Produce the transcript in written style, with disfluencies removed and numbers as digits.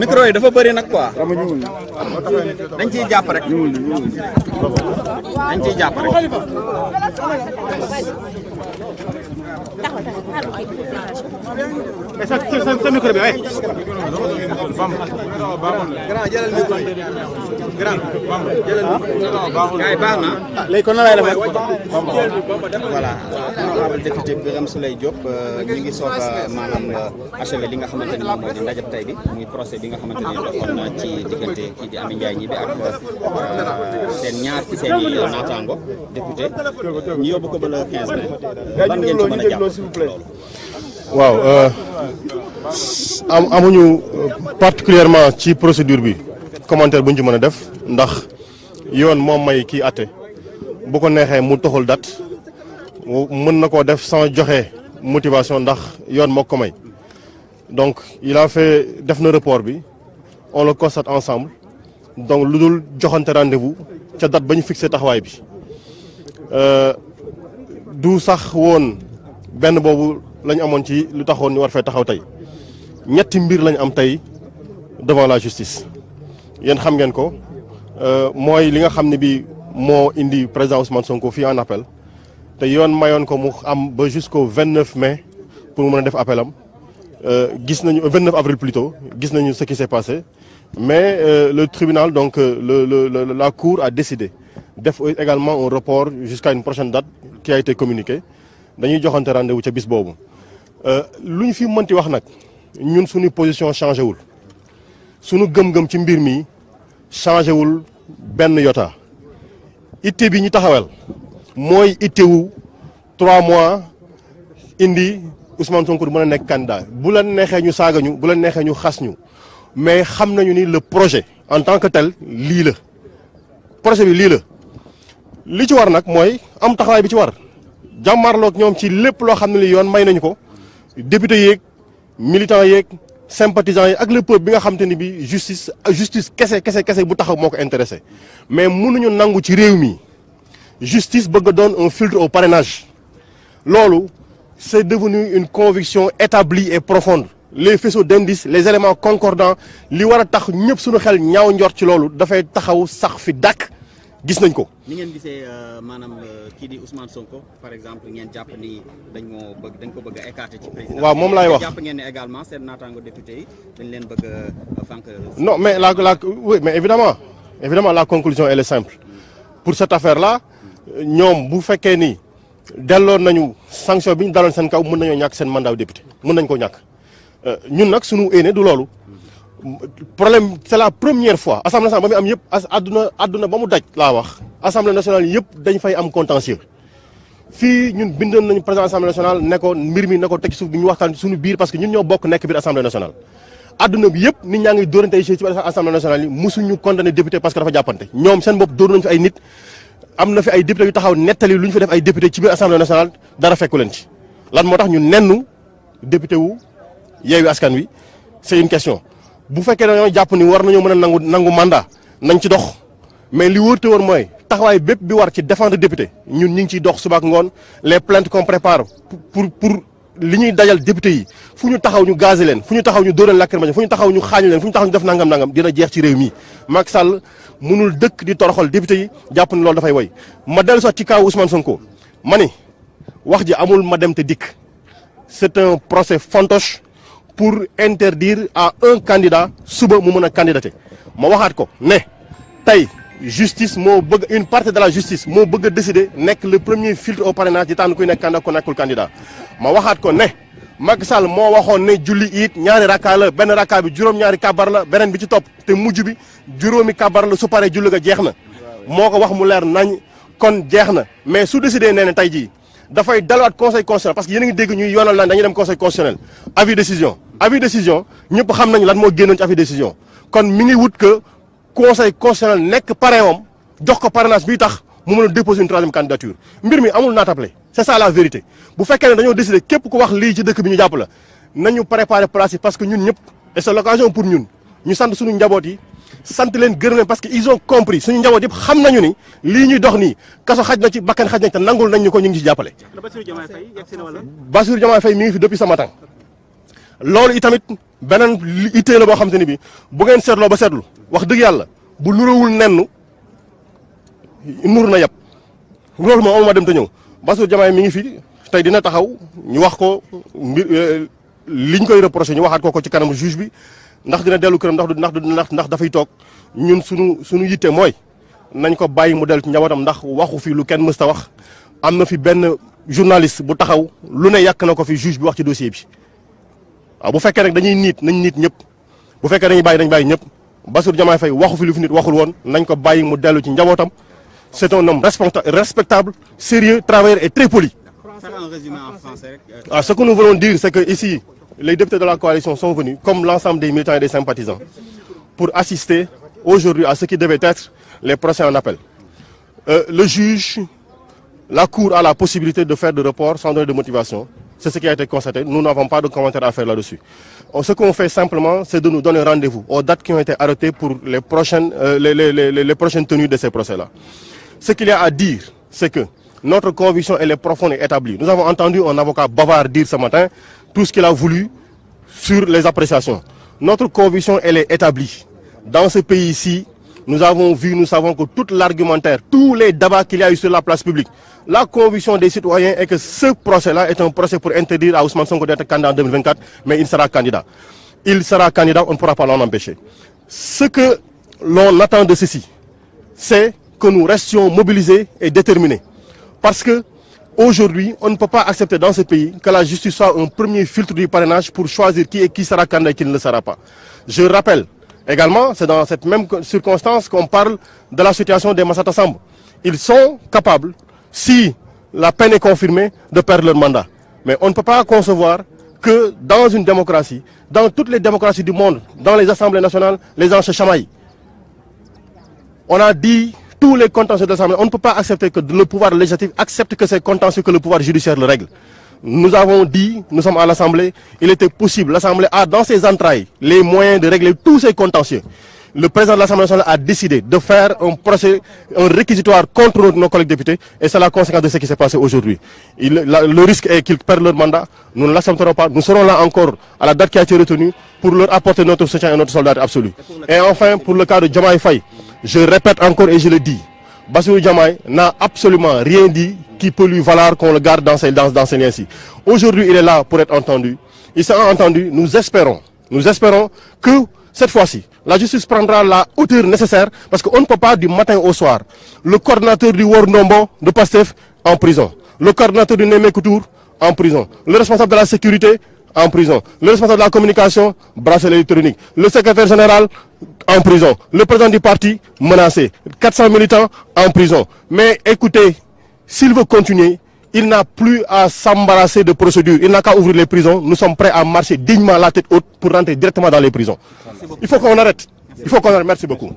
micro yi dafa bëri nag quoi. dañ ciy jàpp rek. dañ ciy jàpp rek. sa micro bi waaye. baax na. léegi kon na lay def rek. voilà honorable député Birame Souleye Diop ñu ngi soog a maanaam achevé li nga xamante ni moom moo di ndaje tey bi muy procès bi nga xamante ni doxoon ci diggante kii di Amy Ndiaye Gniby ak seen ñaar ci seen i naataango député ñu yóbbu ko ba le 15 mai lan ngeen ci mën a jàpp loolu. waaw amuñu particulièrement ci procédure bi commentaire bu ñu ci mën a def ndax yoon moom may kii àtte bu ko neexee mu toxul date mën na koo def sans joxe motivation ndax yoon moo ko may donc il a fait def na report bi on le constate ensemble donc lu dul joxante rendez-vous ca date ba ñu fixé taxawaay bi du sax woon benn boobu lañu amoon ci lu taxoon ñu war fee taxaw tey ñetti mbir lañu am tey devant la justice yéen xam ngeen ko mooy li nga xam ne bi moo indi président Ousmane Sonko fii en appel te yoon mayoon ko mu am ba jusqu'au 29 mai pour mu mën a def appel am gis nañu 29 avril plutôt gis nañu ce qui s'est passé mais le tribunal donc la cour a décidé def également un report jusqu'à une prochaine date qui a été communiquée dañuy joxante rendez-vous ca bis boobu lu ñu fi mënti wax nag ñun suñu position changé wul suñu gëm-gëm ci mbir mi changé wul benn yota itte bi ñu taxawal mooy ittewu 3 mois indi Ousmane Sonko mën a nekk candidat bu la neexee ñu saaga ñu bu la neexee ñu xas ñu mais xam nañu ni le projet en tant que tel lii la projet bi lii la li ci war nag mooy am taxawaay bi ci war jàmmarloog ñoom ci lépp loo xam ne li yoon may nañu ko député yeeg militants yeeg sympathisants yi ak le peuple bi nga xam te ni bi justice kese bu taxaw moo ko intéressé mais mënuñu nangu ci réew mi justice bëgg a doon un filtre au parrainage loolu c'est devenu une conviction établie et profonde les faisceaux d'indices les éléments concordants li war a tax ñëpp suñu xel ñaaw njort ci loolu dafay taxaw sax fi dàkk gis nañ ko. ni ngeen gisee maanaam kii di Ousmane Sonko par exemple ngeen jàpp ni dañ ko bëgg a écarter ci président. waaw moom laay wax jàpp ngeen ne également seen naataango député yi dañ leen bëgg a fànq. non mais oui mais évidemment la conclusion elle est simple pour cette affaire là ñoom bu fekkee ni delloon nañu sanction bi ñu daloon seen kaw mën nañoo ñàkk seen mandat député mën nañ ko ñàkk ñun nag suñu éene du loolu. problème c'est la première fois assemblée nationale ba muy am yëpp àdduna ba mu daj laa wax assemblée nationale yëpp dañ fay am contentieux fii ñun bindoon nañu président assemblée nationale ne ko mbir mi ne ko teg suuf bi ñu waxtaan suñu biir parce que ñun ñoo bokk nekk biir assemblée nationale àdduna bi yëpp nit ñaa ngi dóorante ay ci biir assemblée nationale yi musuñu condamné député parce que dafa jàppante ñoom seen bopp dóor nañu fi ay nit am na fi ay député yu taxaw nettali lu ñu fi def ay député ci biir assemblée nationale dara fekku leen ci lan moo tax ñu nennu député wu Yewwi Askan Wi c'est une question bu fekkee dañoo jàpp ni war nañoo mën a nangu mandat nañ ci dox mais li wóor te wóor mooy taxawaay bépp bi war ci défendre député ñun ñu ngi ciy dox suba ak ngoon les plaintes qu'on prépare pour li ñuy dajal député yi fu ñu taxaw ñu gazé leen fu ñu taxaw ñu dóor leen lacrymogène fu ñu taxaw ñu xaañ leen fu ñu taxaw ñu def nangam dina jeex ci réew mi. Macky Sall mënul dëkk di toroxal député yi jàpp ni loolu dafay woy ma dellu sax ci kaw Ousmane Sonko ma ni wax ji amul ma dem te dikk c'est un procès fantoche pour interdire à un candidat suba mu mën a candidater ma waxaat ko ne tey justice moo bëgg une partie de la justice moo bëgg a décider nekk le premier filtre au parrainage di tànn kuy nekk candidat ku nekkul candidat ma waxaat ko ne Macky Sall moo waxoon ne julli it ñaari rakkaa la benn rakkaa bi juróom-ñaari kabar la beneen bi ci topp te mujj bi juróomi kabar la su paree julli ga jeex na moo ko wax mu leer nañ kon jeex na mais su décidé nee ne tey jii dafay dalwaat conseil constitutionnel parce que yéen a ngi dégg ñuy yoonal naan dañuy dem conseil constitutionnel avis décision ñëpp xam nañ lan moo génnoon ci avis décision kon mi ngi wut que conseil constitutionnel nekk parrain moom jox ko parrainage bi tax mu mën a déposer une troisième candidature mbir mi amul naatable c'est ça la vérité bu fekkee ne dañoo décider képp ku wax lii ci dëkk bi ñu jàpp la nañu préparer place yi parce que ñun ñëpp et c'est l'occasion pour ñun ñu sant suñu njaboot yi sant leen gërëm leen parce que ils ont compris suñu njaboot yëpp xam nañu ni lii ñuy dox nii kaso xaj na ci bakkan xaj na ci te nangul nañ ñu ko ñu ngi ci jàppale. Bassirou Diomaye Faye mi ngi fi depuis ce matin loolu itamit beneen ittee la boo xam te ni bi bu ngeen seetloo ba seetlu wax dëgg yàlla bu nurawul nenn nur na yàpp loolu moom ma dem te ñëw Bassirou Diomaye mi ngi fi tey dina taxaw ñu wax ko mbir liñ koy reproché ñu waxaat ko ci kanamu juge bi ndax dina dellu këram ndax dafay toog ñun suñu yitte mooy nañ ko bàyyi mu dellu ci njabootam ndax waxu fi lu kenn mës ta wax am na fi benn journaliste bu taxaw lu ne yàq na ko fi juge bi wax ci dossier bi waaw bu fekkee rek dañuy nañ nit ñëpp bu fekkee dañuy bàyyi ñëpp Bassirou Diomaye Faye waxu fi lu fi nit waxul woon nañ ko bàyyi mu dellu ci njabootam. C'est un homme respectable, sérieux, travailleur et très poli. Faire un résumé en français. Ce que nous voulons dire, c'est que ici, les députés de la coalition sont venus, comme l'ensemble des militants et des sympathisants, pour assister aujourd'hui à ce qui devait être les procès en appel. Le juge, la Cour a la possibilité de faire de report sans donner de motivation. C'est ce qui a été constaté. Nous n'avons pas de commentaire à faire là-dessus. Ce qu'on fait simplement, c'est de nous donner rendez-vous aux dates qui ont été arrêtées pour les prochaines tenues de ces procès-là. Ce qu'il y a à dire, c'est que notre conviction, elle est profonde et établie. Nous avons entendu un avocat bavard dire ce matin tout ce qu'il a voulu sur les appréciations. Notre conviction, elle est établie. Dans ce pays-ci, nous avons vu, nous savons que tout l'argumentaire, tous les débats qu'il y a eu sur la place publique, la conviction des citoyens est que ce procès-là est un procès pour interdire à Ousmane Sonko d'être candidat en 2024, mais il sera candidat. Il sera candidat, on ne pourra pas l'en empêcher. Ce que l'on attend de ceci, c'est que nous restions mobilisés et déterminés. Parce que aujourd'hui, on ne peut pas accepter dans ce pays que la justice soit un premier filtre du parrainage pour choisir qui sera candidat et qui ne le sera pas. Je rappelle également, c'est dans cette même circonstance qu'on parle de la situation des Massata Samb. Ils sont capables, si la peine est confirmée, de perdre leur mandat. Mais on ne peut pas concevoir que dans une démocratie, dans toutes les démocraties du monde, dans les assemblées nationales, les gens se chamaillent. On a dit tous les contentieux de l'Assemblée. On ne peut pas accepter que le pouvoir législatif accepte que c'est contentieux que le pouvoir judiciaire le règle. Nous avons dit, nous sommes à l'Assemblée, il était possible, l'Assemblée a dans ses entrailles les moyens de régler tous ces contentieux. Le président de l'Assemblée nationale a décidé de faire un procès, un réquisitoire contre nos collègues députés, et c'est la conséquence de ce qui s'est passé aujourd'hui. Le risque est qu'ils perdent leur mandat, nous ne l'accepterons pas, nous serons là encore à la date qui a été retenue pour leur apporter notre soutien et notre solidarité absolue. Et enfin, pour le cas de Diomaye Faye, je répète encore et je le dis, Bassirou Diomaye n'a absolument rien dit qui peut lui valoir qu'on le garde dans ces liens-ci. Aujourd'hui, il est là pour être entendu. Il sera entendu. Nous espérons que cette fois-ci, la justice prendra la hauteur nécessaire parce qu'on ne peut pas du matin au soir. Le coordinateur du War Ndombo de PASTEF en prison. Le coordinateur du Némé Coutour en prison. Le responsable de la sécurité en prison. Le responsable de la communication, bracelet électronique. Le secrétaire général en prison. Le président du parti menacé. 400 militants en prison. Mais écoutez, s'il veut continuer, il n'a plus à s'embarrasser de procédures. Il n'a qu'à ouvrir les prisons. Nous sommes prêts à marcher dignement la tête haute pour rentrer directement dans les prisons. Il faut qu'on arrête. Il faut qu'on arrête. Merci beaucoup.